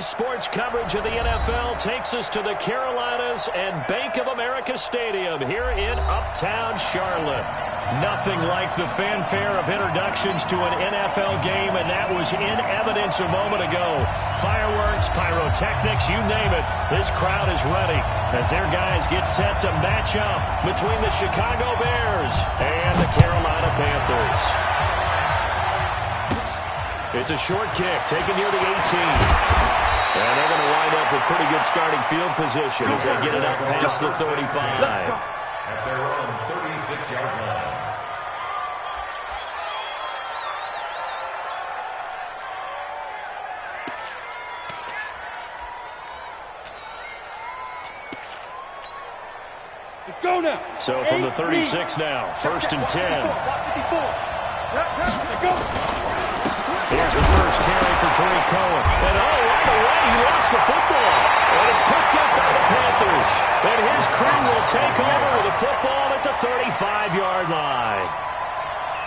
Today's sports coverage of the NFL takes us to the Carolinas and Bank of America Stadium here in Uptown Charlotte. Nothing like the fanfare of introductions to an NFL game, and that was in evidence a moment ago. Fireworks, pyrotechnics, you name it. This crowd is ready as their guys get set to match up between the Chicago Bears and the Carolina Panthers. It's a short kick taken near the 18. And they're going to wind up with pretty good starting field position as they get it up past the 35. At their own 36-yard line. Let's go now. So from the 36 now, 1st and 10. Here's the first carry for Drake Cohen. And right away, he lost the football. And it's picked up by the Panthers. And his crew will take over with the football at the 35-yard line.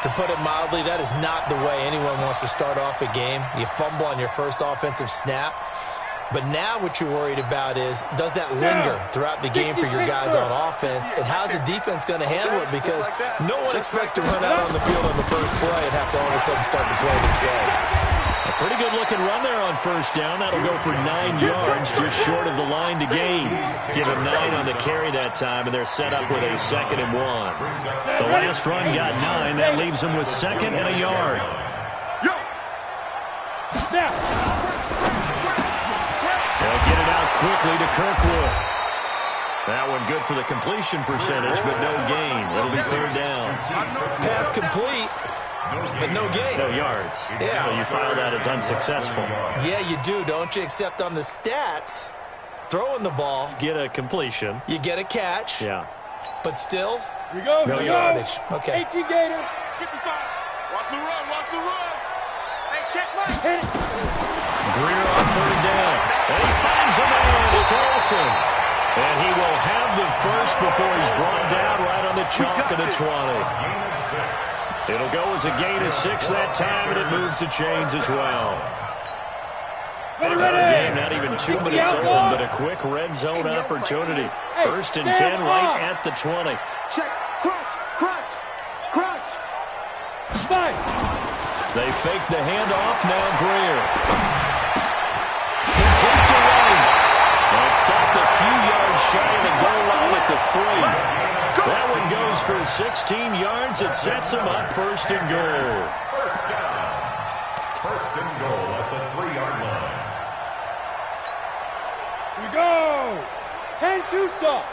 To put it mildly, that is not the way anyone wants to start off a game. You fumble on your first offensive snap. But now what you're worried about is, does that linger throughout the game for your guys on offense? And how's the defense going to handle it? Because no one expects to run out on the field on the first play and have to all of a sudden start to play themselves. A pretty good-looking run there on first down. That'll go for 9 yards, just short of the line to gain. Give him 9 on the carry that time, and they're set up with a 2nd and 1. The last run got 9. That leaves them with 2nd and a yard. They'll get it out quickly to Kirkwood. That one good for the completion percentage, but no gain. It'll be 3rd down. Pass complete, but no gain. No yards. Yeah. So you file that as unsuccessful. Yeah, you do, don't you? Except on the stats, throwing the ball. Get a completion. You get a catch. Yeah. But still, Here we go. no yardage. Okay. 18 Gator. 55. Watch the run. Watch the run. Hey, check my hit. Greer on 3rd down. And he finds a man. It's Olsen. And he will have the first before he's brought down right on the chalk of the 20. It'll go as a gain of 6 that time, and it moves the chains as well. Ready. Game not even 2 minutes old, but a quick red zone opportunity. 1st and 10 right at the 20. Check. Crunch. Spike. They fake the handoff. Now Greer. Complete to right. And stopped a few yards shy of the goal line at the 3. That one goes for 16 yards. It sets them up 1st and goal. First down. 1st and goal at the 3-yard line. Here we go. 10-2 soft.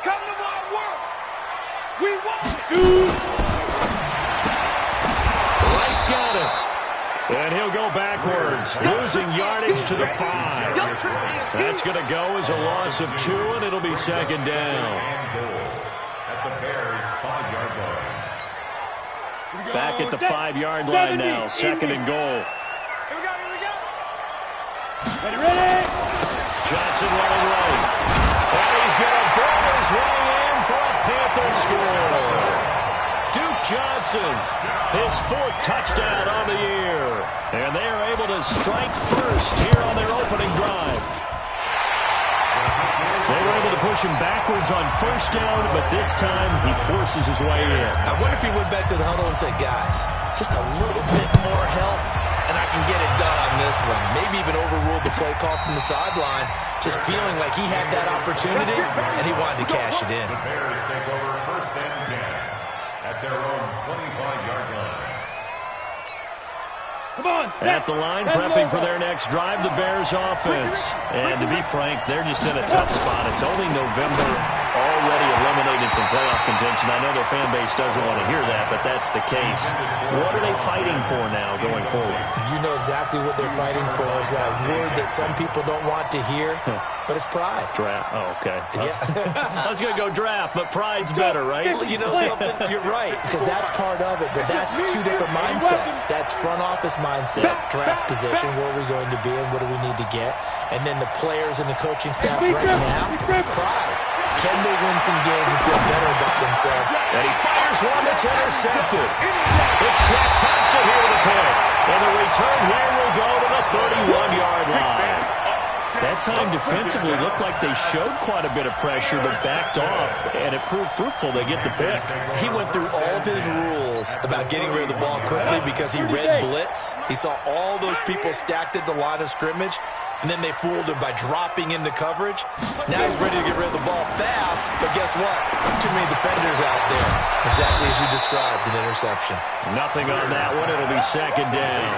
Come to my work. We want to. Wright's got it. And he'll go backwards, losing yardage to the 5. That's going to go as a loss of 2, and it'll be 2nd down. At the Bears' 5-yard line. Back at the 5-yard line now, 2nd and goal. Here we go. Ready. Johnson running right. And he's going to burn his way in for a Panther score. Duke Johnson, his 4th touchdown on the year. And they are able to strike first here on their opening drive. They were able to push him backwards on 1st down, but this time he forces his way in. I wonder if he went back to the huddle and said, guys, just a little bit more help, and I can get it done on this one. Maybe even overruled the play call from the sideline, just feeling like he had that opportunity, and he wanted to cash it in. The Bears take over 1st and 10 at their own 25-yard line. Come on. At the line, prepping for their next drive, the Bears offense. And to be frank, they're just in a tough spot. It's only November, already eliminated from playoff contention. I know their fan base doesn't want to hear that, but that's the case. What are they fighting for now going forward? You know exactly what they're fighting for is that word that some people don't want to hear, but it's pride. Draft. Oh, okay. Yeah. I was going to go draft, but pride's better, right? Well, you know something? You're right, because that's part of it, but that's 2 different mindsets. That's front office mindset, draft position, where are we going to be and what do we need to get? And then the players and the coaching staff right now, pride. Can they win some games and feel better about themselves And he fires one that's intercepted. It's Shaq Thompson here with a point. And the return here will go to the 31-yard line. That time defensively looked like they showed quite a bit of pressure but backed off, and it proved fruitful. They get the pick. He went through all of his rules about getting rid of the ball quickly because he read blitz. He saw all those people stacked at the line of scrimmage, and then they fooled him by dropping into coverage. Now he's ready to get rid of the ball fast, but guess what? Too many defenders out there. Exactly as you described, an interception. Nothing on that one. It'll be second down.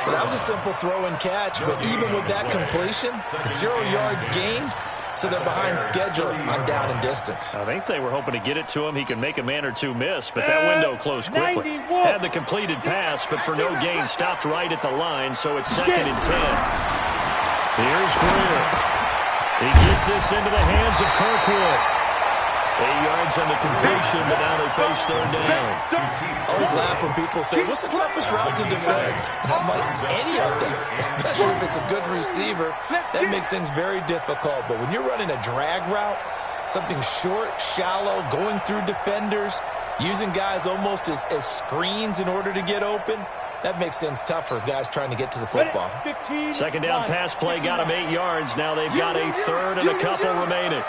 Well, that was a simple throw and catch, but even with that completion, 0 yards gained, so they're behind schedule on down and distance. I think they were hoping to get it to him. He can make a man or two miss, but that window closed quickly. Had the completed pass, but for no gain, stopped right at the line, so it's second and 10. Here's Greer. He gets this into the hands of Kirkwood. 8 yards on the completion, but now they face third down. I always laugh when people say, what's the toughest route to defend? And I'm like, any of them, especially if it's a good receiver. That makes things very difficult. But when you're running a drag route, something short, shallow, going through defenders, using guys almost as screens in order to get open, that makes things tougher, guys trying to get to the football. Second down pass play got him 8 yards. Now they've got a third and a couple remaining.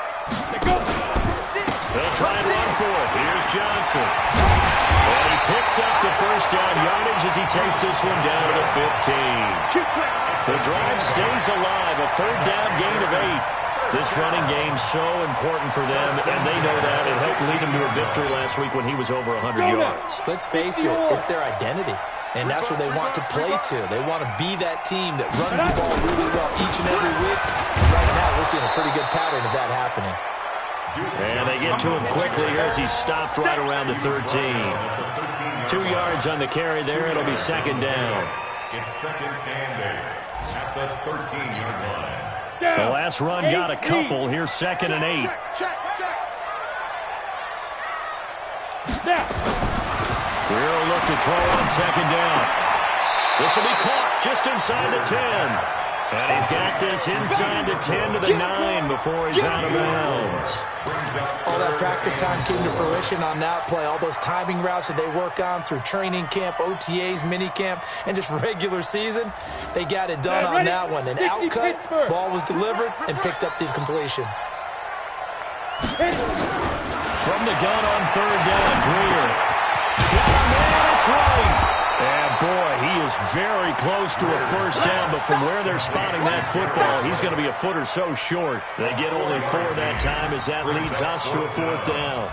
They'll try and run for it. Here's Johnson. And he picks up the first down yardage as he takes this one down to the 15. The drive stays alive. A third down gain of 8. This running game so important for them, and they know that. It helped lead them to a victory last week when he was over 100 yards. Let's face it, it's their identity. And that's where they want to play to. They want to be that team that runs the ball really well each and every week. Right now, we're seeing a pretty good pattern of that happening. And they get to him quickly here as he's stopped right around the 13. 2 yards on the carry there. It'll be second down. It's second and 8 at the 13-yard line. The last run got a couple. Here's second and 8. Greer will look to throw on second down. This will be caught just inside the 10. And he's got this inside the 10 to the 9 before he's out of bounds. All that practice time came to fruition on that play. All those timing routes that they work on through training camp, OTAs, minicamp, and just regular season, they got it done on that one. An outcut, ball was delivered, and picked up the completion. From the gun on third down, Greer. Got a man, it's right. And, boy, he is very close to a first down, but from where they're spotting that football, he's going to be a foot or so short. They get only 4 that time as that leads us to a fourth down.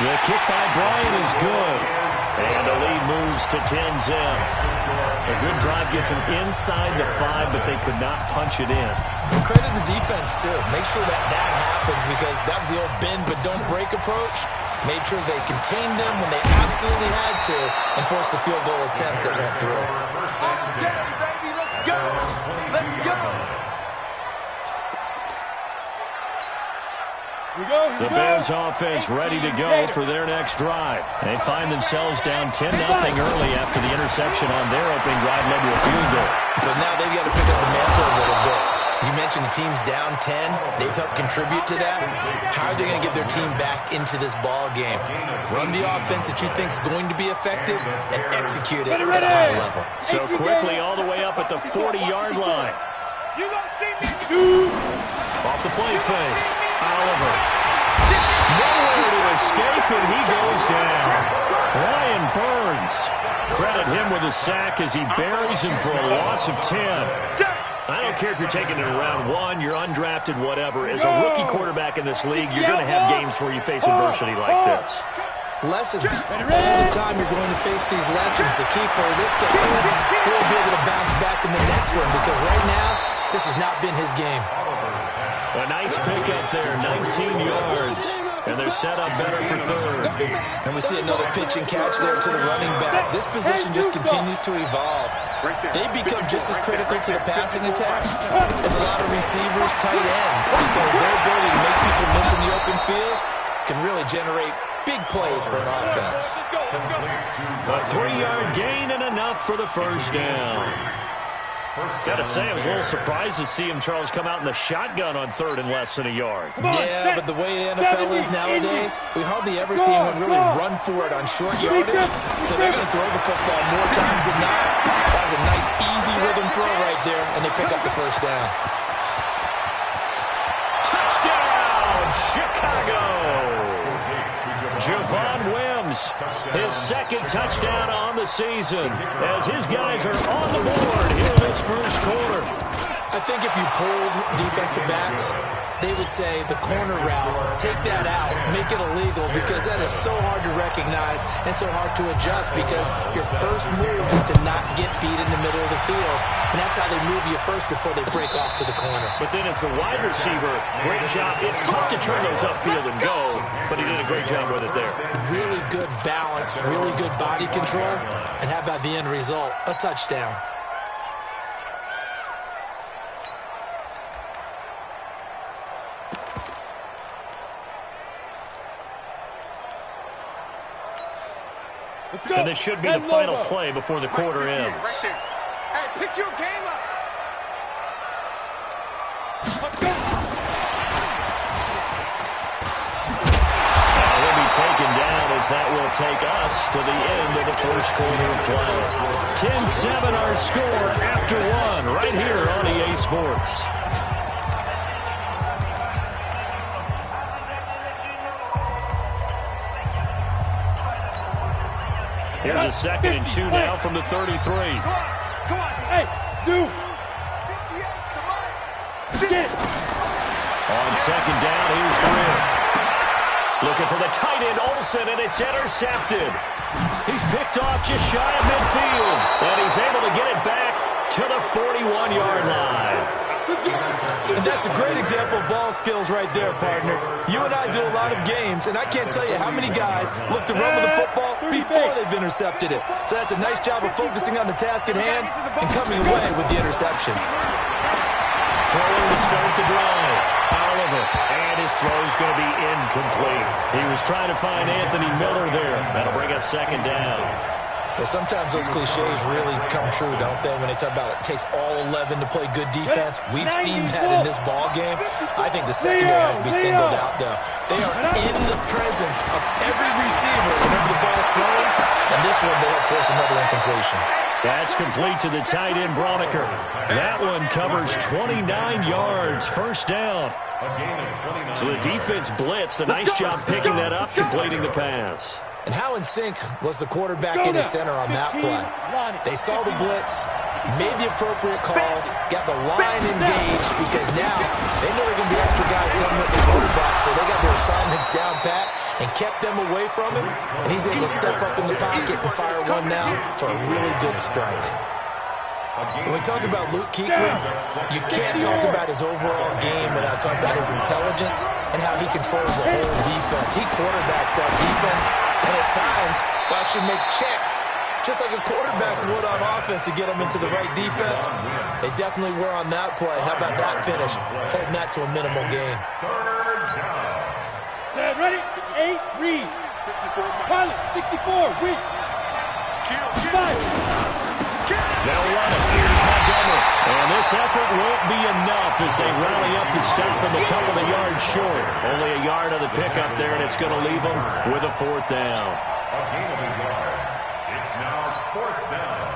The kick by Bryant is good. And the lead moves to 10-0. A good drive gets them inside the 5, but they could not punch it in. Well, credit the defense, too. Make sure that happens because that was the old bend but don't break approach. Made sure they contained them when they absolutely had to and forced the field goal attempt that went through. Let's go! Let's go! The Bears offense ready to go for their next drive. They find themselves down 10-0 early after the interception on their opening drive led to a field goal. So now they've got to pick up the mantle a little bit. You mentioned the team's down 10. They've helped contribute to that. How are they going to get their team back into this ball game? Run the offense that you think is going to be effective and execute it at a high level. So quickly all the way up at the 40-yard line. You gonna see me shoot? Off the play fake. Oliver. Nowhere to escape, and he goes down. Brian Burns. Credit him with a sack as he buries him for a loss of 10. I don't care if you're taking it in round 1, you're undrafted, whatever. As a rookie quarterback in this league, you're going to have games where you face adversity like this. Lessons. All the time you're going to face these lessons. The key for this guy is he'll be able to bounce back in the next one because right now, this has not been his game. A nice pickup there, 19 yards. And they're set up better for third. And we see another pitch and catch there to the running back. This position just continues to evolve. They become just as critical to the passing attack as a lot of receivers, tight ends, because their ability to make people miss in the open field can really generate big plays for an offense. A 3-yard gain and enough for the first down. Gotta say, I was a little surprised to see him, Charles, come out in the shotgun on 3rd and less than a yard. Yeah, but the way the NFL is nowadays, we hardly ever see anyone really run for it on short yardage. So they're going to throw the football more times than not. That was a nice, easy rhythm throw right there, and they pick up the first down. Touchdown, Chicago! Javon Wims, his 2nd touchdown on the season, as his guys are on the board here in this first quarter. I think if you polled defensive backs, they would say the corner route, take that out, make it illegal, because that is so hard to recognize and so hard to adjust, because your first move is to not get beat in the middle of the field, and that's how they move you first before they break off to the corner. But then as the wide receiver, great job. It's tough to turn those upfield and go, but he did a great job with it there. Really good balance, really good body control, and how about the end result? A touchdown. And this should be the final play before the quarter ends. Right there. Hey, pick your game up. He'll be taken down as that will take us to the end of the first quarter of play. 10-7 our score after 1 right here on EA Sports. Here's a 2nd and 2 now from the 33. Come on. Hey, Zoo. On 2nd down, here's Greer. Looking for the tight end, Olsen, and it's intercepted. He's picked off just shy of midfield, and he's able to get it back to the 41-yard line. And that's a great example of ball skills right there, partner. You and I do a lot of games, and I can't tell you how many guys look to run with the football before they've intercepted it. So that's a nice job of focusing on the task at hand and coming away with the interception. Throwing to start the drive. Oliver, and his throw's going to be incomplete. He was trying to find Anthony Miller there. That'll bring up 2nd down. Well, sometimes those cliches really come true, don't they, when they talk about it takes all 11 to play good defense. We've seen that in this ball game. I think the secondary has to be singled out, though. They are in the presence of every receiver whenever the ball's thrown, and this one they have forced another incompletion. That's complete to the tight end, Broniker. That one covers 29 yards, first down. So the defense blitzed. A nice job picking that up, completing the pass. And how in sync was the quarterback in his center on that play? They saw the blitz, made the appropriate calls, got the line engaged, because now they know there are going to be extra guys coming at the quarterback, so they got their assignments down pat and kept them away from him, and he's able to step up in the pocket and fire one now for a really good strike. When we talk about Luke Kuechly, you can't talk about his overall game without talking about his intelligence and how he controls the whole defense. He quarterbacks that defense, and at times will actually make checks, just like a quarterback would on offense to get them into the right defense. They definitely were on that play. How about that finish? Holding that to a minimal gain. Set, ready? 8, read. Pilot, 64, read. 5. They'll run it. Here's Montgomery. And this effort won't be enough as they rally up to stop him a couple of yards short. Only a yard of the pickup there, and it's going to leave them with a 4th down. A gain of a yard. It's now 4th down.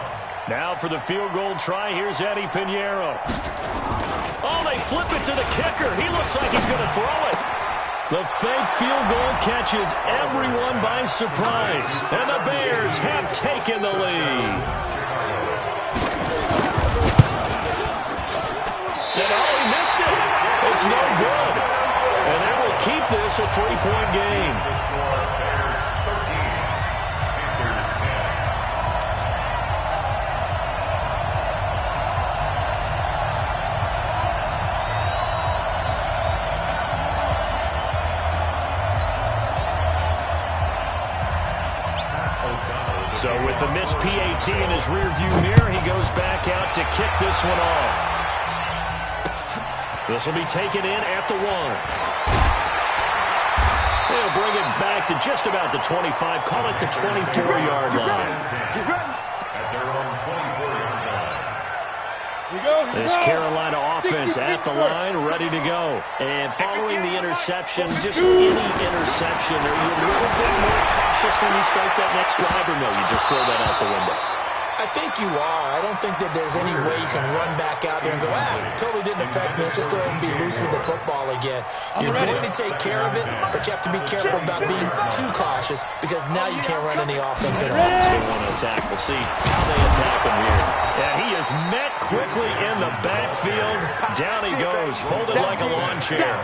Now for the field goal try, here's Eddie Pinheiro. Oh, they flip it to the kicker. He looks like he's going to throw it. The fake field goal catches everyone by surprise, and the Bears have taken the lead. And oh, he missed it. It's no good. And that will keep this a 3-point game. So with a missed PAT in his rearview mirror, he goes back out to kick this one off. This will be taken in at the 1. They'll bring it back to just about the 25. Call it the 24-yard line. At their own 24-yard line. This Carolina offense at the line, ready to go. And following the interception, just any interception, are you a little bit more cautious when you start that next drive, or no, you just throw that out the window? I think you are. I don't think that there's any way you can run back out there and go, totally didn't affect me. Let's just go ahead and be loose with the football again. You're going to take care of it, but you have to be careful about being too cautious because now you can't run any offense at all. They want to attack. We'll see how they attack him here. And he is met quickly in the backfield. Down he goes, folded like a lawn chair.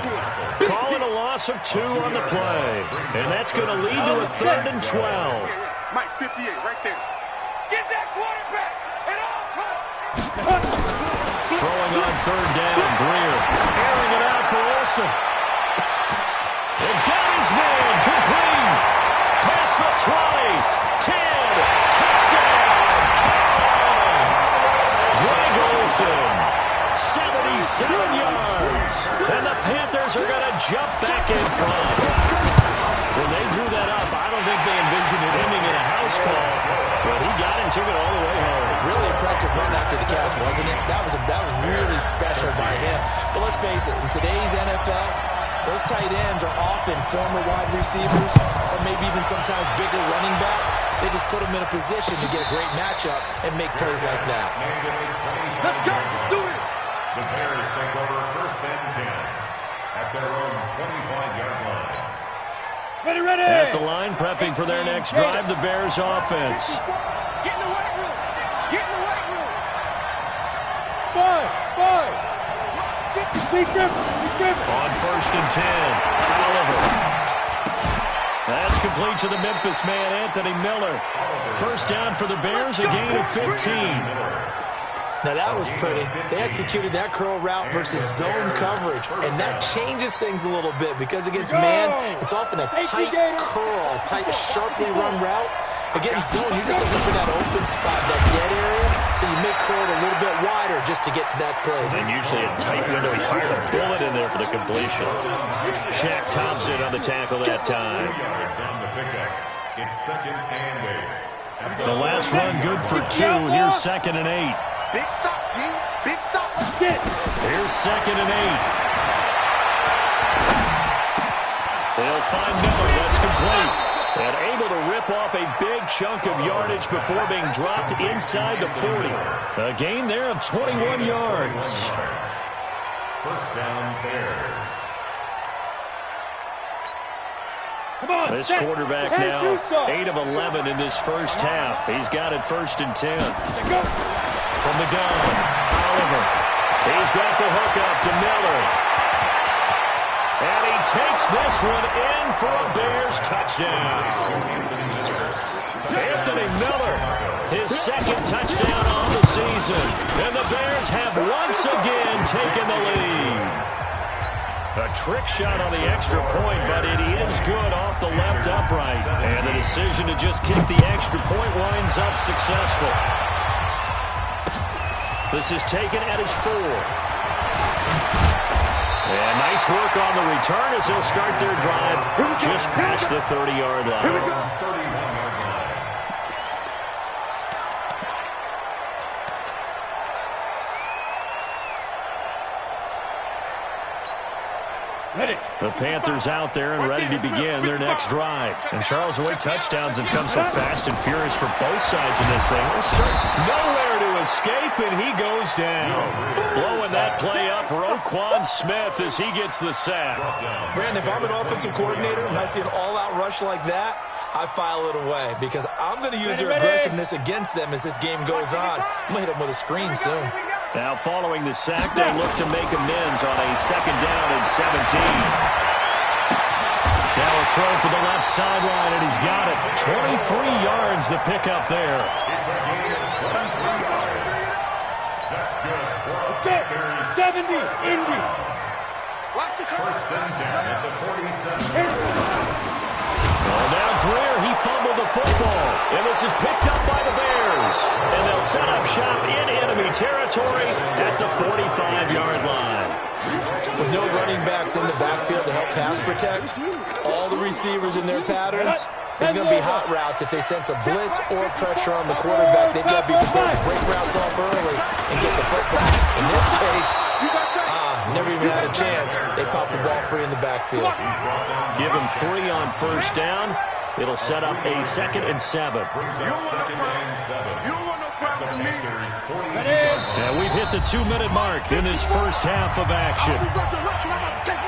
Calling a loss of 2 on the play. And that's going to lead to a 3rd and 12. Mike, 58, right there. Get that quarterback at all costs. Throwing on 3rd down, Greer. Airing it out for Olsen. And got his man, complete. Past the 20, 10, touchdown, Carolina. Greg Olsen, 77 yards. And the Panthers are going to jump back in front. When they drew that up, I don't think they envisioned it ending in a house call. But he got it and took it all the way home. Really impressive run after the catch, wasn't it? That was really special by him. But let's face it, in today's NFL, those tight ends are often former wide receivers or maybe even sometimes bigger running backs. They just put them in a position to get a great matchup and make plays like that. Let's go. Do it. The Bears take over 1st and 10 at their own 25-yard line. Ready. At the line, prepping for their next drive, the Bears offense. Get in the weight room. Get in the weight room. 5. Big grip. On 1st and 10, Oliver. That's complete to the Memphis man, Anthony Miller. 1st down for the Bears, a gain of 15. Now that was pretty. They executed that curl route versus zone coverage, and that changes things a little bit because against man, it's often a tight curl, tight, sharply run route. Against zone, you're just looking for that open spot, that dead area, so you make curl a little bit wider just to get to that place. And usually a tight window, he fired a bullet in there for the completion. Shaq Thompson on the tackle that time. It's 2nd and 8. The last run good for 2. Here's 2nd and 8. Big stop, G. Big stop. Here's 2nd and 8. They'll find Miller. That's complete. And able to rip off a big chunk of yardage before being dropped inside the 40. A gain there of 21 yards. 1st down, Bears. This quarterback now, 8 of 11 in this first half. He's got it 1st and 10. From the gun, Oliver. He's got the hook up to Miller. And he takes this one in for a Bears touchdown. Anthony Miller, his 2nd touchdown on the season. And the Bears have once again taken the lead. A trick shot on the extra point, but it is good off the left upright. And the decision to just kick the extra point winds up successful. This is taken at his 4. And nice work on the return as they'll start their drive just past the 30-yard line. Here we go. 31-yard line. The Panthers out there and ready to begin their next drive. And Charles, the way touchdowns have come so fast and furious for both sides in this thing. Nowhere to escape, and he goes down. Blowing that play up, Roquan Smith as he gets the sack. Brandon, if I'm an offensive coordinator and I see an all-out rush like that, I file it away because I'm going to use their aggressiveness against them as this game goes on. I'm going to hit them with a screen soon. Now following the sack, they look to make amends on a 2nd down and 17. Now a throw for the left sideline, and he's got it. 23 yards the pickup there. It's a gain of 23 yards. That's good. 70, Indy. Watch the curve. 1st and 10 at the 47. Well, now Greer, he fumbled the football, and this is picked up by the Bears. And they'll set up shop in enemy territory at the 45-yard line. With no running backs in the backfield to help pass protect, all the receivers in their patterns, there's going to be hot routes. If they sense a blitz or pressure on the quarterback, they've got to be prepared to break routes off early and get the football. In this case, never even had a chance. They popped the ball free in the backfield. Give him 3 on first down. It'll set up a 2nd and 7. And we've hit the 2-minute mark in this first half of action.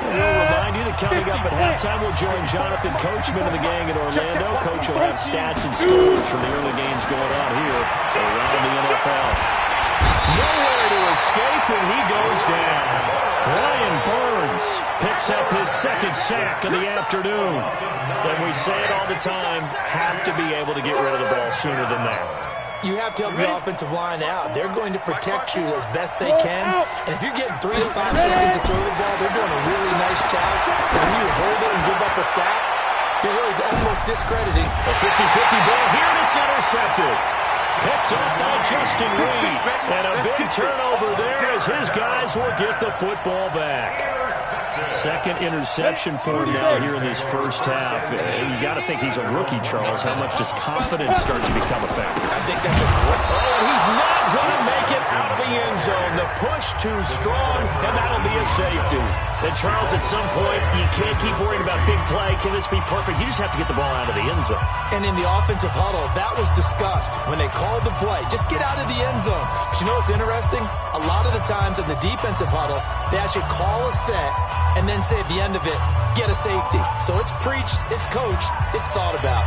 We'll remind you that coming up at halftime, we'll join Jonathan Coachman and the gang in Orlando. Coach will have stats and scores from the early games going on here around the NFL. Nowhere to escape, and he goes down. Brian Burns picks up his 2nd sack of the afternoon. And we say it all the time, have to be able to get rid of the ball sooner than that. You have to help the offensive line out. They're going to protect you as best they can. And if you're getting 3 to 5 seconds to throw the ball, they're doing a really nice job. But when you hold it and give up a sack, you're really almost discrediting. A 50-50 ball here, and it's intercepted. Picked up by Justin Reed. And a big turnover there as his guys will get the football back. 2nd interception for him now here in this first half. And you got to think he's a rookie, Charles. How much does confidence start to become a factor? I think that's a great... Oh, he's not going to make it out of the end zone. The push too strong, and that'll be a safety. And Charles, at some point, you can't keep worrying about big play. Can this be perfect? You just have to get the ball out of the end zone. And in the offensive huddle, that was discussed when they called the play. Just get out of the end zone. But you know what's interesting? A lot of the times in the defensive huddle, they actually call a set and then say at the end of it, get a safety. So it's preached, it's coached, it's thought about.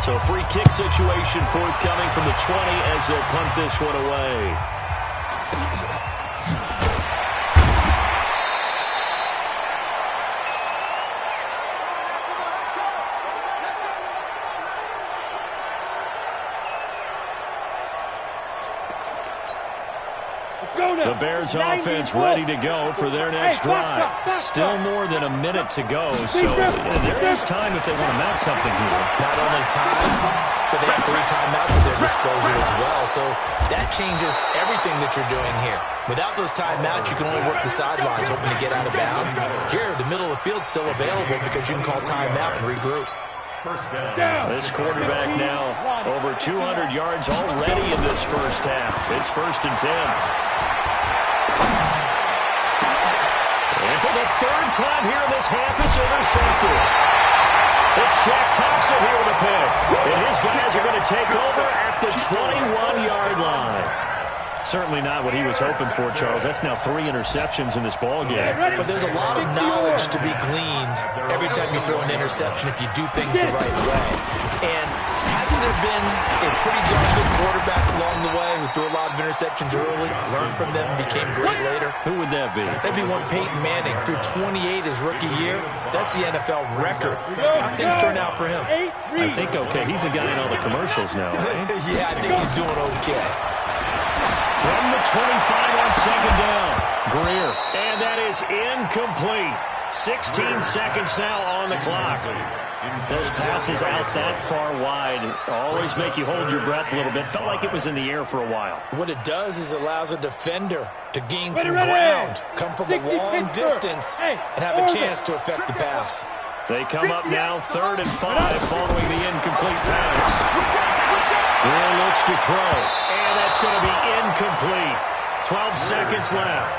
So a free kick situation forthcoming from the 20 as they'll punt this one away. The Bears offense ready to go for their next drive. Still more than a minute to go, so there is time if they want to mount something here. Not only time, but they have 3 timeouts at their disposal as well, so that changes everything that you're doing here. Without those timeouts, you can only work the sidelines, hoping to get out of bounds. Here, the middle of the field's still available because you can call timeout and regroup. This quarterback now over 200 yards already in this first half. It's 1st and 10. And for the 3rd time here in this half, it's intercepted. It's Shaq Thompson here with a pick. And his guys are going to take over at the 21-yard line. Certainly not what he was hoping for, Charles. That's now 3 interceptions in this ball game. But there's a lot of knowledge to be gleaned every time you throw an interception if you do things the right way. And hasn't there been a pretty darn good quarterback along the way who threw a lot of interceptions early, learned from them, became great later? Who would that be? That'd be one Peyton Manning. Threw 28 his rookie year. That's the NFL record. How things turn out for him? I think okay. He's a guy in all the commercials now, right? Yeah, I think he's doing okay. From the 25 on 2nd down, Greer. And that is incomplete. 16 seconds now on the clock. Those passes out that far wide always make you hold your breath a little bit. Felt like it was in the air for a while. What it does is allows a defender to gain some ground, come from a long distance, and have a chance to affect the pass. They come up now 3rd and 5 following the incomplete pass. Greer looks to throw, and that's going to be incomplete. 12 seconds left.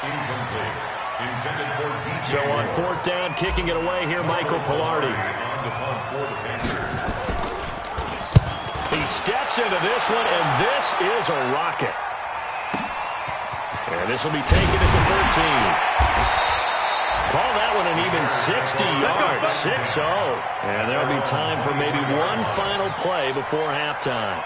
Incomplete. Intended for DJ. So on 4th down, kicking it away here, Michael Pilardi. He steps into this one, and this is a rocket. And this will be taken at the 13. Call that one an even 60 yards, 6-0. And there'll be time for maybe one final play before halftime.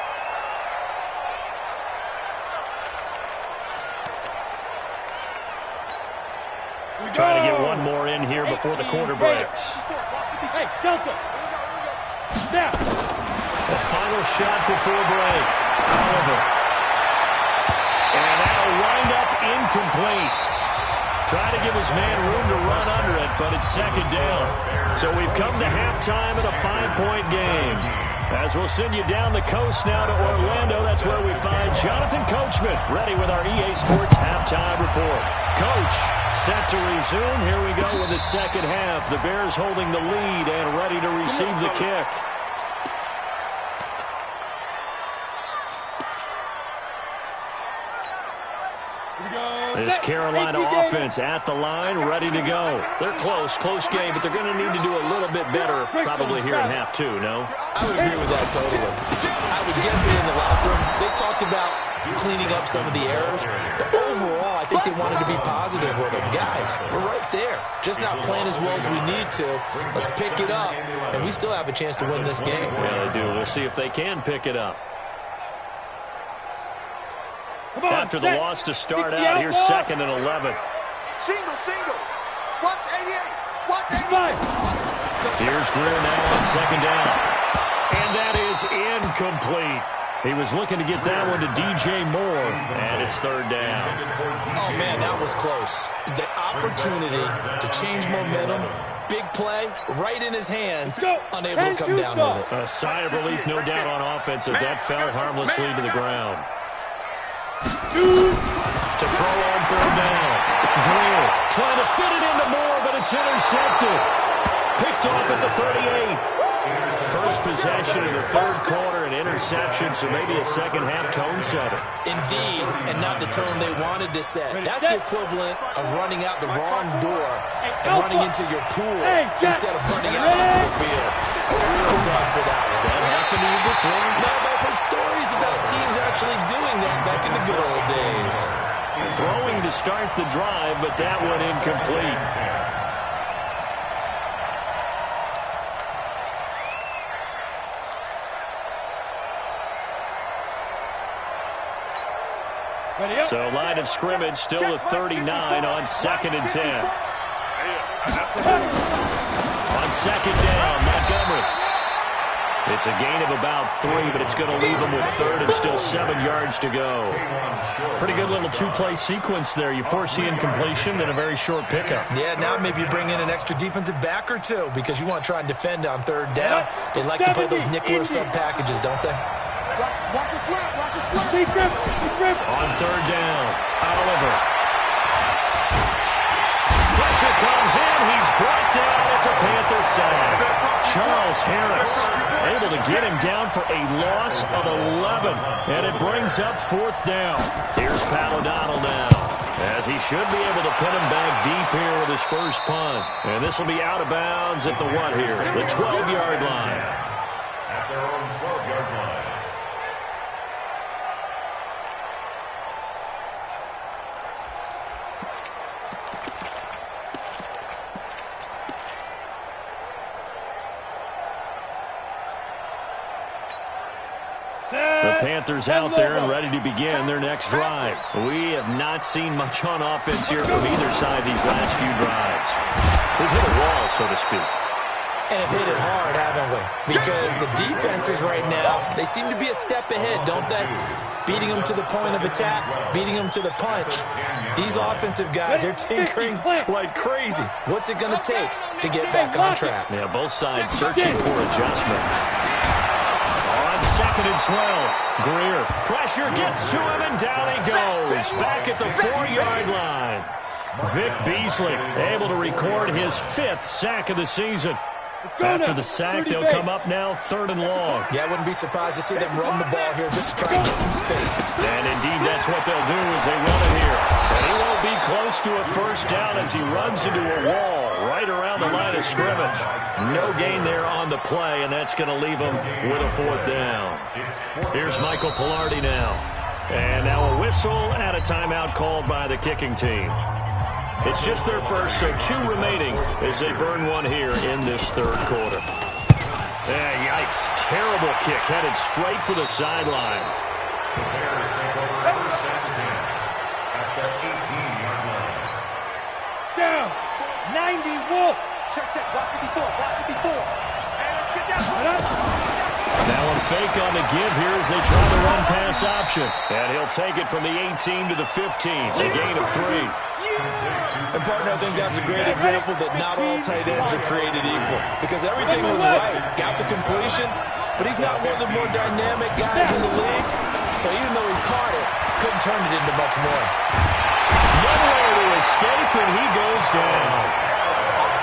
Trying to get one more in here before the quarter breaks. Hey, Delta. Now. The final shot before break. Oliver. And that'll wind up incomplete. Try to give his man room to run under it, but it's 2nd down. So we've come to halftime in a 5-point game. As we'll send you down the coast now to Orlando, that's where we find Jonathan Coachman, ready with our EA Sports halftime report. Coach, set to resume. Here we go with the second half. The Bears holding the lead and ready to receive the kick. This Carolina offense at the line, ready to go. They're close game, but they're going to need to do a little bit better probably here in half two, no? I would agree with that totally. I would guess it in the locker room. They talked about cleaning up some of the errors, but overall, I think they wanted to be positive with them. Guys, we're right there. Just not playing as well as we need to. Let's pick it up, and we still have a chance to win this game. Yeah, they do. We'll see if they can pick it up. After the loss to start out, here's 2nd and 11. Single. Watch 88. Watch 88. Here's Greer now on 2nd down. And that is incomplete. He was looking to get that one to DJ Moore, and it's 3rd down. Oh, man, that was close. The opportunity to change momentum, big play, right in his hands, unable to come down with it. A sigh of relief, no doubt, on offense as that fell harmlessly to the ground. To throw on 3rd down. Greer trying to fit it into Moore, but it's intercepted. Picked off at the 38. First possession in the 3rd quarter, an interception, so maybe a second half tone setter. Indeed, and not the tone they wanted to set. That's the equivalent of running out the wrong door and running into your pool instead of running out onto the field. A real dog for that one. Has that happened to you before? No, but I've heard stories about teams actually doing that back in the good old days. Throwing to start the drive, but that one incomplete. So line of scrimmage still at 39 on 2nd and 10. On 2nd down, Montgomery. It's a gain of about 3, but it's going to leave them with 3rd and still 7 yards to go. Pretty good little two-play sequence there. You force the incompletion, then a very short pickup. Yeah, now maybe you bring in an extra defensive back or two because you want to try and defend on 3rd down. They like to play those nickel or sub packages, don't they? Watch your slap. Deep grip. On 3rd down, Oliver. Pressure comes in. He's brought down. It's a Panther sack. Charles Harris able to get him down for a loss of 11. And it brings up 4th down. Here's Pat O'Donnell now, as he should be able to put him back deep here with his first punt. And this will be out of bounds at the what here? The 12-yard line. At their own 12-yard line. The Panthers out there and ready to begin their next drive. We have not seen much on offense here from either side these last few drives. We've hit a wall, so to speak. And have hit it hard, haven't we? Because the defenses right now, they seem to be a step ahead, don't they? Beating them to the point of attack, beating them to the punch. These offensive guys, they're tinkering like crazy. What's it going to take to get back on track? Yeah, both sides searching for adjustments. On 2nd and 12, Greer. Pressure gets to him, and down he goes. Back at the 4-yard line. Vic Beasley able to record his 5th sack of the season. After the sack, they'll come up now 3rd and long. Yeah, I wouldn't be surprised to see them run the ball here just to try and get some space. And indeed, that's what they'll do as they run it here. And he won't be close to a 1st down as he runs into a wall right around the line of scrimmage. No gain there on the play, and that's going to leave him with a 4th down. Here's Michael Pilardi now. And now a whistle and a timeout called by the kicking team. It's just their first, so 2 remaining as they burn one here in this 3rd quarter. Yikes. Terrible kick headed straight for the sidelines. The Bears take over 1st and 10 at the 18-yard line. Down. 90 Wolf. Check. Block 54. And get down. Now a fake on the give here as they try the run-pass option. And he'll take it from the 18 to the 15. A gain of 3. And, partner, I think that's a great example that not all tight ends are created equal. Because everything was right. Got the completion, but he's not one of the more dynamic guys in the league. So even though he caught it, couldn't turn it into much more. Nowhere to escape, and he goes down.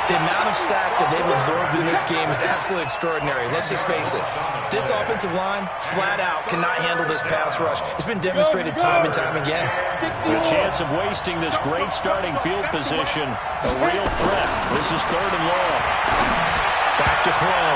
The amount of sacks that they've absorbed in this game is absolutely extraordinary. Let's just face it. This offensive line, flat out, cannot handle this pass rush. It's been demonstrated time and time again. The chance of wasting this great starting field position, a real threat. This is 3rd and long. Back to throw.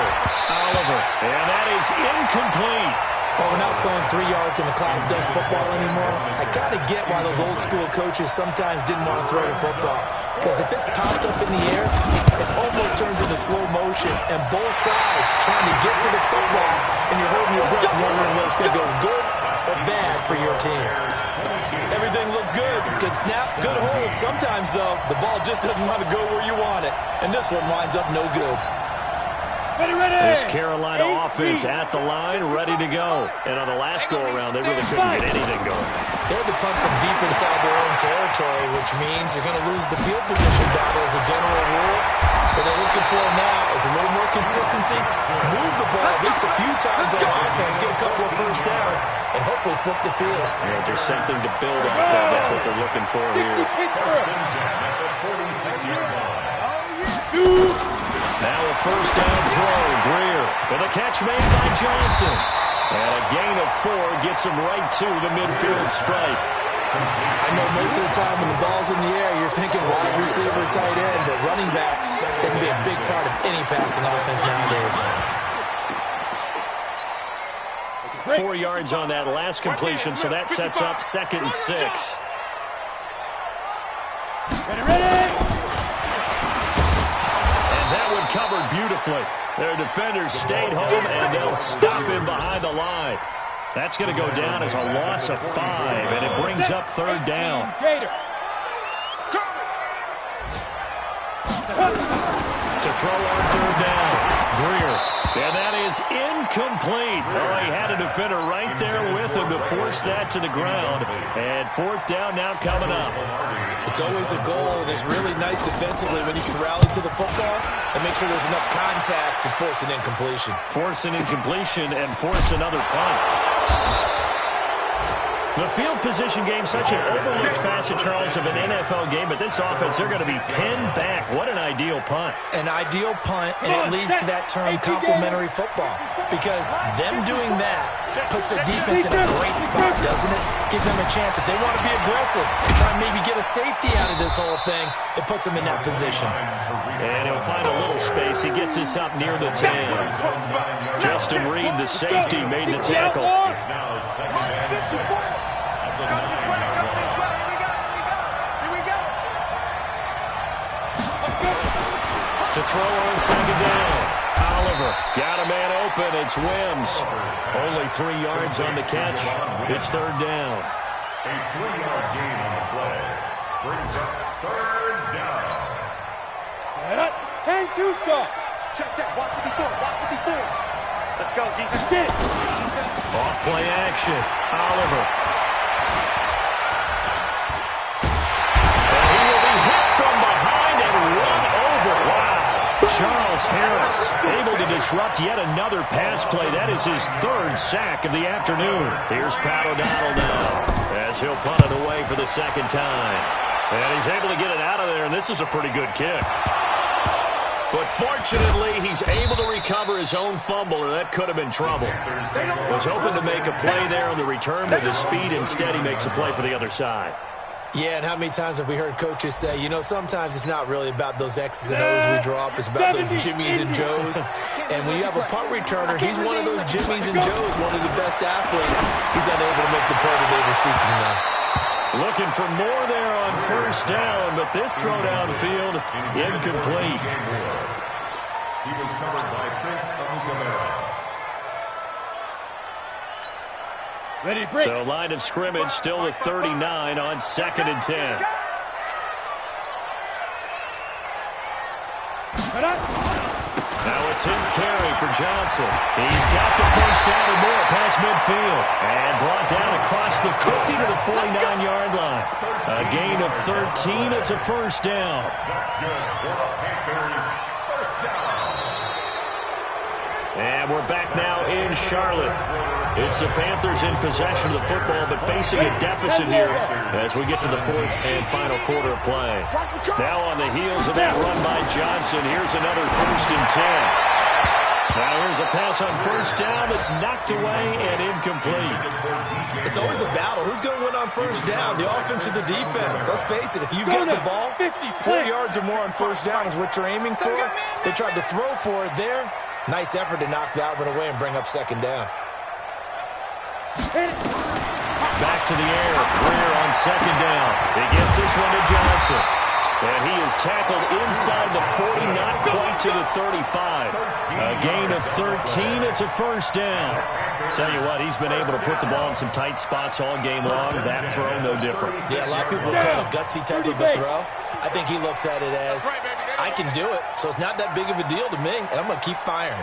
Oliver. And that is incomplete. Well, we're not playing 3 yards in the cloud of dust football anymore. I got to get why those old school coaches sometimes didn't want to throw the football. Because if it's popped up in the air, it almost turns into slow motion. And both sides trying to get to the football, and you're holding your breath wondering whether it's going to go good or bad for your team. Everything looked good. Good snap, good hold. Sometimes, though, the ball just doesn't want to go where you want it. And this one winds up no good. This Carolina offense at the line, ready to go. And on the last go-around, they really couldn't get anything going. They had to punt from deep inside their own territory, which means you're going to lose the field position battle as a general rule. What they're looking for now is a little more consistency, move the ball at least a few times on offense, get a couple of first downs, and hopefully flip the field. Yeah, just something to build off of. That's what they're looking for here. Now a first down throw. Greer with a catch made by Johnson. And a gain of 4 gets him right to the midfield stripe. I know most of the time when the ball's in the air, you're thinking wide receiver, tight end, but running backs, they can be a big part of any passing offense nowadays. 4 yards on that last completion, so that sets up 2nd and 6. Ready! Covered beautifully. Their defenders stayed home, and they'll stop him behind the line. That's going to go down as a loss of 5, and it brings up 3rd down. To throw on 3rd down, Greer. And that is incomplete. Oh, he had a defender right there with him to force that to the ground. And 4th down now coming up. It's always a goal, and it's really nice defensively when you can rally to the football and make sure there's enough contact to force an incompletion. Force an incompletion and force another punt. The field position game, such an overlooked facet, Charles, of an NFL game, but this offense, they're going to be pinned back. What an ideal punt. An ideal punt, and it leads to that term complementary football, because them doing that puts their defense in a great spot, doesn't it? Gives them a chance. If they want to be aggressive and try and maybe get a safety out of this whole thing, it puts them in that position. And he'll find a little space. He gets this up near the 10. Justin Reed, the safety, made the tackle. It's now 2nd and 6. To throw on 2nd down. Oliver got a man open. It's Wims. Only 3 yards on the catch. It's 3rd down. A 3-yard gain on the play brings up 3rd down. 10-2 stop. Check. Watch the before. Let's go, defense. Off play action. Oliver. Charles Harris able to disrupt yet another pass play. That is his 3rd sack of the afternoon. Here's Pat O'Donnell now as he'll punt it away for the 2nd time. And he's able to get it out of there, and this is a pretty good kick. But fortunately, he's able to recover his own fumble, or that could have been trouble. Was hoping to make a play there on the return with his speed. Instead, he makes a play for the other side. Yeah, and how many times have we heard coaches say, you know, sometimes it's not really about those X's and O's we drop. It's about those Jimmies and Joes. And when you have a punt returner, he's one of those Jimmies and Joes, one of the best athletes. He's unable to make the play that they were seeking now. Looking for more there on 1st down, but this throw downfield, incomplete. He was covered by Prince Amukamara. Ready, break. So line of scrimmage still at 39 on 2nd and 10. Now it's him carry for Johnson. He's got the 1st down and more past midfield. And brought down across the 50 to the 49-yard line. A gain of 13. It's a 1st down. That's good for the Panthers. 1st down. And we're back now in Charlotte. It's the Panthers in possession of the football, but facing a deficit here as we get to the fourth and final quarter of play. Now on the heels of that run by Johnson, here's another 1st and 10. Now here's a pass on 1st down that's knocked away and incomplete. It's always a battle. Who's going to win on 1st down, the offense or the defense? Let's face it, if you get the ball, 4 yards or more on 1st down is what you're aiming for. They tried to throw for it there. Nice effort to knock that one away and bring up 2nd down. Back to the air. Greer on 2nd down. He gets this one to Johnson. And he is tackled inside the 40, not quite to the 35. A gain of 13. It's a 1st down. Tell you what, he's been able to put the ball in some tight spots all game long. That throw, no different. Yeah, a lot of people would call it a gutsy type of a throw. I think he looks at it as, I can do it, so it's not that big of a deal to me, and I'm going to keep firing.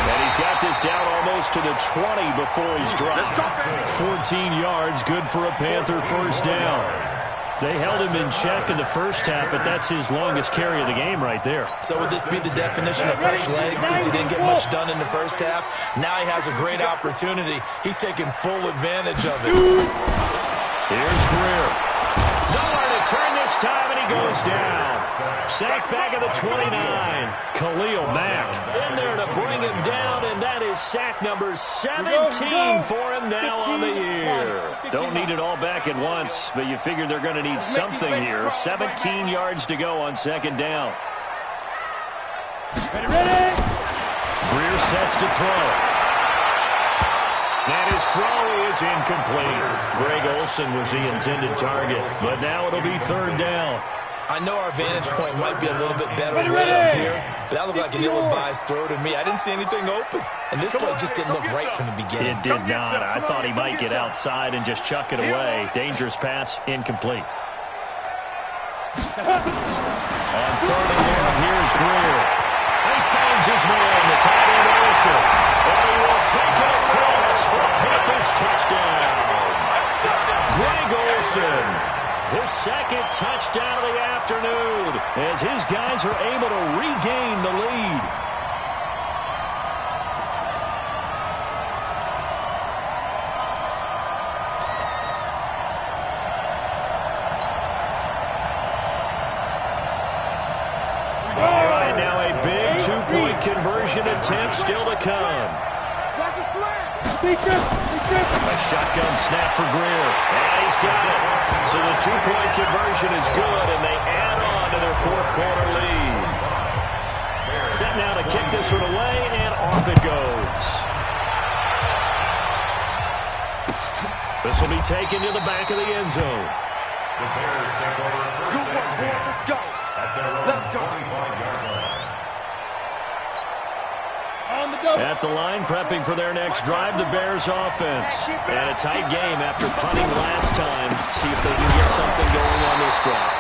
And he's got this down almost to the 20 before he's dropped. 14 yards, good for a Panther 1st down. They held him in check in the first half, but that's his longest carry of the game right there. So would this be the definition of fresh legs since he didn't get much done in the first half? Now he has a great opportunity. He's taking full advantage of it. Here's Greer. Nowhere to turn this time, and he goes down. Sacked back at the 29. Khalil Mack in there to bring him down, and that is sack number 17 for him now on the year. Don't need it all back at once, but you figure they're going to need something here. 17 yards to go on 2nd down. Ready? Greer sets to throw. And his throw is incomplete. Greg Olsen was the intended target, but now it'll be 3rd down. I know our vantage point might be a little bit better way up here, but that looked like an ill-advised throw to me. I didn't see anything open, and this play just didn't look right from the beginning. It did not. I thought he might get outside and just chuck it away. Dangerous pass, incomplete. On 3rd and 1, here's Greer. He finds his man, the tight end Olsen. And he will take it across for a Panthers touchdown. Greg Olsen, his 2nd touchdown of the afternoon, as his guys are able to regain the lead. All right, now a big 2-point conversion attempt still to come. A shotgun snap for Greer. And he's got it. So the 2-point conversion is good, and they add on to their 4th quarter lead. Set now to kick this one away, and off it goes. This will be taken to the back of the end zone. The Bears take over 1st and 10. Let's go. At their own 25-yard line. At the line, prepping for their next drive, the Bears offense. And a tight game after punting last time. See if they can get something going on this drive.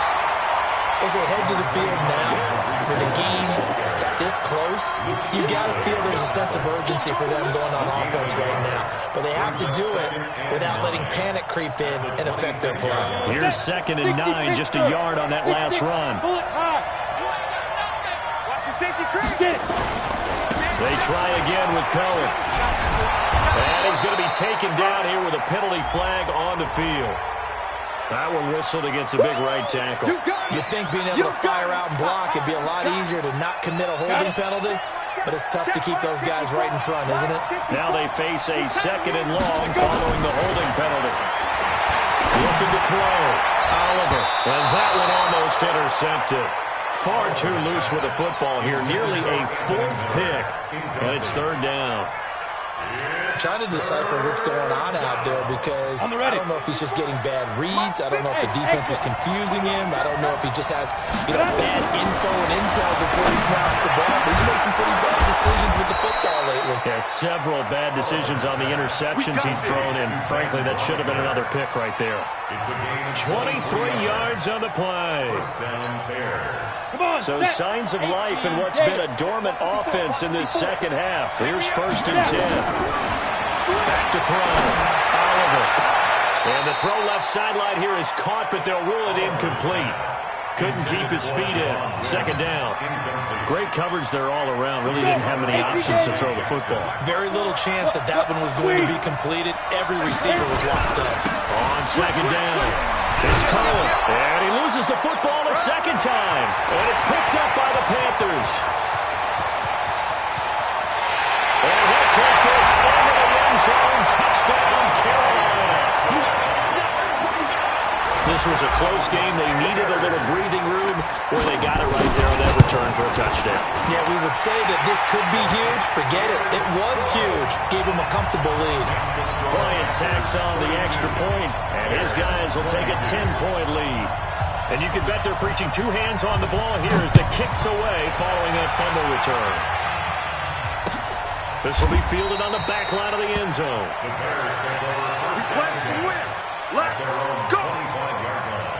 As they head to the field now, with the game this close, you got to feel there's a sense of urgency for them going on offense right now. But they have to do it without letting panic creep in and affect their play. Here's 2nd and 9, just a yard on that last run. Watch the safety crack. They try again with Cohen. And he's going to be taken down here with a penalty flag on the field. That one whistled against a big right tackle. You'd think being able to fire out and block, it'd be a lot easier to not commit a holding penalty, but it's tough to keep those guys right in front, isn't it? Now they face a 2nd and long following the holding penalty. Looking to throw. Oliver. And that one almost intercepted. Far too loose with the football here. Nearly a 4th pick. And it's 3rd down. Trying to decipher what's going on out there because I don't know if he's just getting bad reads. I don't know if the defense is confusing him. I don't know if he just has bad info and intel before he snaps the ball. But he's made some pretty bad decisions with the football lately. Yeah, several bad decisions on the interceptions he's thrown, and frankly, that should have been another pick right there. 23 yards on the play. So signs of life in what's been a dormant offense in this 2nd half. Here's 1st and 10. Back to throw. Oliver. And the throw left sideline here is caught, but they'll rule it incomplete. Couldn't keep his feet in. Second down. Great coverage there all around. Really didn't have many options to throw the football. Very little chance that that one was going to be completed. Every receiver was locked up. On second down, it's Cohen. And he loses the football a second time. And it's picked up by the Panthers. And he'll take this into the end zone. Touchdown, Carolina. This was a close game. They needed a little breathing room where they got it right there on that return for a touchdown. Yeah, we would say that this could be huge. Forget it. It was huge. Gave him a comfortable lead. Bryant tacks on the extra point, and his guys will take a 10-point lead. And you can bet they're preaching two hands on the ball here as the kick's away following that fumble return. This will be fielded on the back line of the end zone. The Bears take over first Play and to 10 win. at Let's their own go. 25-yard line.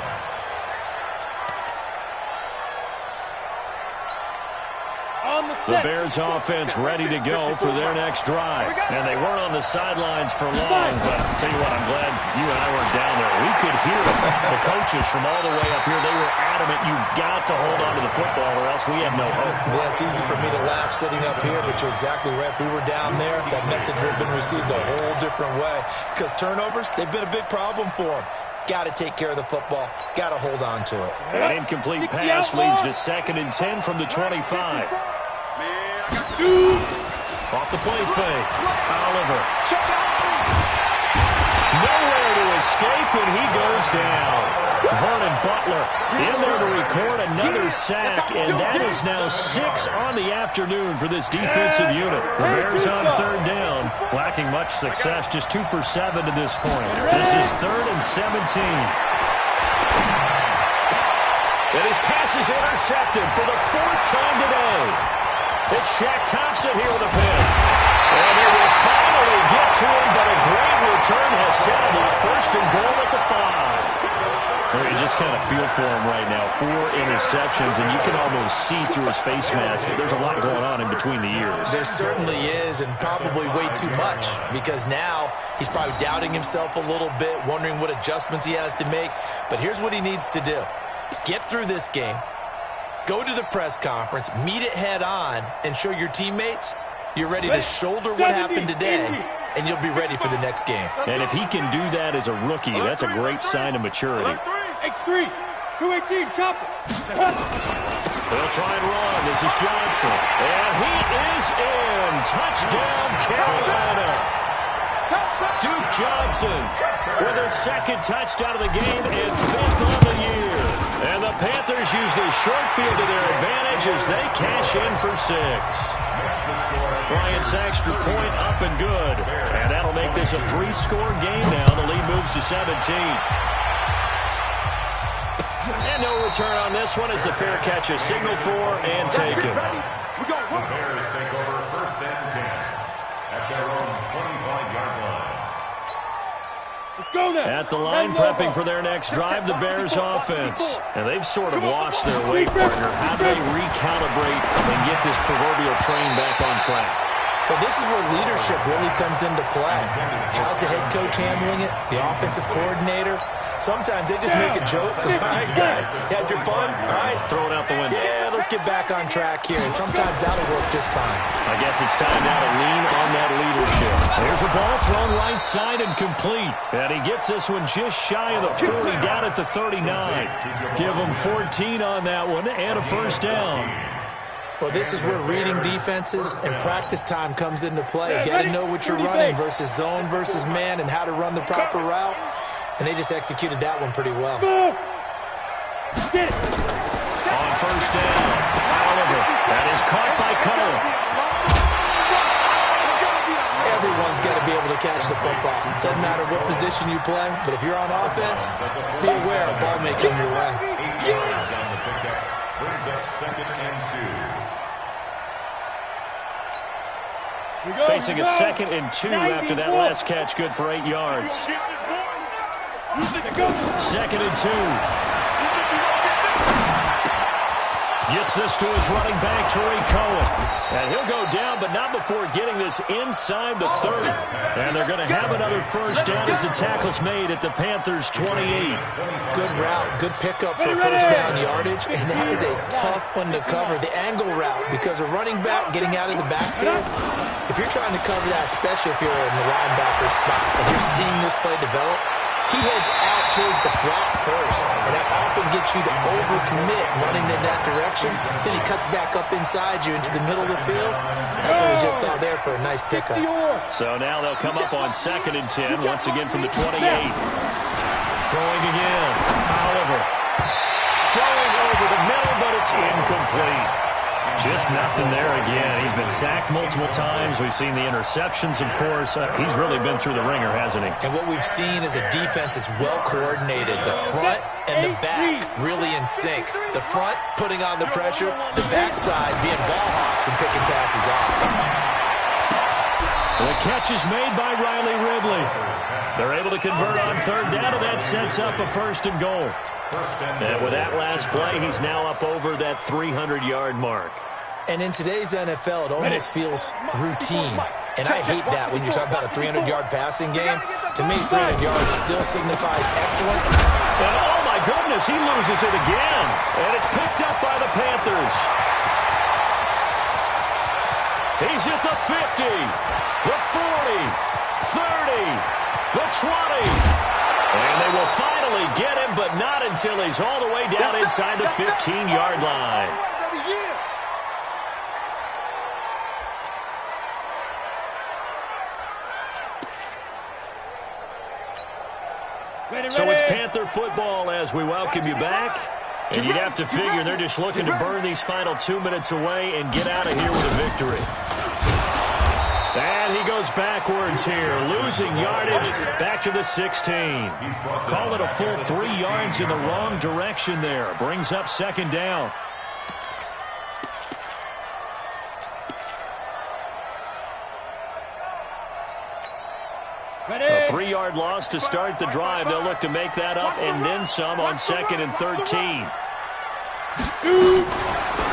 On the The set. Bears offense ready to go for their next drive. And they weren't on the sidelines for long, but I'll tell you what, I'm glad you and I weren't down there. We could hear the coaches from all the way up here. They were adamant, you've got to hold on to the football or else we have no hope. Well, it's easy for me to laugh sitting up here, but you're exactly right. If we were down there, that message would have been received a whole different way. Because turnovers, they've been a big problem for them. Got to take care of the football. Got to hold on to it. An incomplete pass leads to 2nd and 10 from the 25. Off the play fake. Oliver. Nowhere to escape, and he goes down. Vernon Butler in there to record another sack, and that is now 6 on the afternoon for this defensive unit. The Bears on third down, lacking much success, just 2 for 7 to this point. This is 3rd and 17. And his pass is intercepted for the 4th time today. It's Shaq Thompson here with a pin. And they will finally get to him, but a great return has settled it. 1st and goal at the 5. You just kind of feel for him right now. 4 interceptions, and you can almost see through his face mask. There's a lot going on in between the ears. There certainly is, and probably way too much, because now he's probably doubting himself a little bit, wondering what adjustments he has to make. But here's what he needs to do. Get through this game. Go to the press conference, meet it head on, and show your teammates you're ready to shoulder what happened today, and you'll be ready for the next game. And if he can do that as a rookie, that's a great sign of maturity. X3, 218, chopper. They'll try and run. This is Johnson. And he is in. Touchdown, Carolina. Duke Johnson with his 2nd touchdown of the game and 5th on the year. And the Panthers use the short field to their advantage as they cash in for 6. Bryant's extra point up and good. And that'll make this a 3-score game now. The lead moves to 17. And no return on this one as the fair catch is signaled for and taken. The Bears take over first and 10 at their own 25-yard line. Let's go now. At the line, prepping for their next drive, the Bears offense. And they've sort of lost their way, partner. How do they recalibrate and get this proverbial train back on track? Well, this is where leadership really comes into play. How's the head coach handling it? The offensive coordinator? Sometimes they just make a joke. All right, guys, had your fun? All right. Throw it out the window. Yeah, let's get back on track here. And sometimes that'll work just fine. I guess it's time now to lean on that leadership. There's a ball thrown right side and complete. And he gets this one just shy of the 40, down at the 39. Give him 14 on that one and a first down. Well, this is where reading defenses and practice time comes into play. You got to know what you're running versus zone versus man and how to run the proper route. And they just executed that one pretty well. Get it. On first down, Oliver. That is caught by Cohen. Everyone's got to be able to catch the football. Doesn't matter what position you play, but if you're on offense, be aware a ball may come your way. 8 yards on the pickup brings up 2nd and 2. Facing a 2nd and 2 after that last catch, good for 8 yards. 2nd and 2. Gets this to his running back, Tariq Cohen. And he'll go down, but not before getting this inside the 30. And they're going to have another first down as the tackle's made at the Panthers' 28. Good route, good pickup for first down yardage, and that is a tough one to cover. The angle route, because a running back getting out of the backfield, if you're trying to cover that, especially if you're in the linebacker spot, and you're seeing this play develop, he heads out towards the flat first, and that often gets you to overcommit running in that direction. Then he cuts back up inside you into the middle of the field. That's what we just saw there for a nice pickup. So now they'll come up on 2nd and 10, once again from the 28. Throwing again. Oliver. Throwing over the middle, but it's incomplete. Just nothing there again. He's been sacked multiple times. We've seen the interceptions, of course. He's really been through the ringer, hasn't he? And what we've seen is a defense that's well coordinated. The front and the back really in sync. The front putting on the pressure, the backside being ball hawks and picking passes off. The catch is made by Riley Ridley. They're able to convert on 3rd down, and that sets up a 1st and goal. And with that last play, he's now up over that 300-yard mark. And in today's NFL, it almost feels routine. And I hate that when you talk about a 300-yard passing game. To me, 300 yards still signifies excellence. And oh, my goodness, he loses it again. And it's picked up by the Panthers. He's at the 50, the 40, 30, the 20. And they will finally get him, but not until he's all the way down inside the 15-yard line. So it's Panther football as we welcome you back. And you'd have to figure they're just looking to burn these final 2 minutes away and get out of here with a victory. And he goes backwards here, losing yardage back to the 16. Call it a full 3 yards in the wrong direction there. Brings up 2nd down. A 3-yard loss to start the drive. They'll look to make that up and then some on 2nd and 13.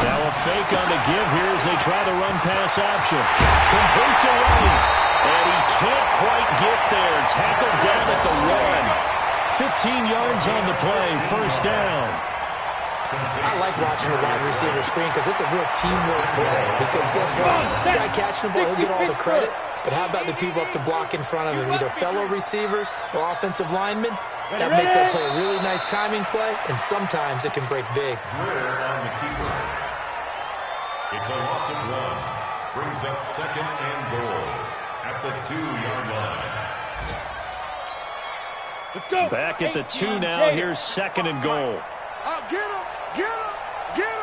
Now a fake on the give here as they try the run-pass option. Complete to Wright. And he can't quite get there. Tackled down at the 1. 15 yards on the play. 1st down. I like watching the wide receiver screen because it's a real teamwork play. Because guess what? The guy catching the ball, he'll get all the credit. But how about the people up to block in front of him, either fellow receivers or offensive linemen? That makes that play a really nice timing play, and sometimes it can break big. It's a loss of 1. Brings up 2nd and goal at the 2-yard line. Let's go. Back at the 2 now. Here's 2nd and goal. Get him! Get him! Get him!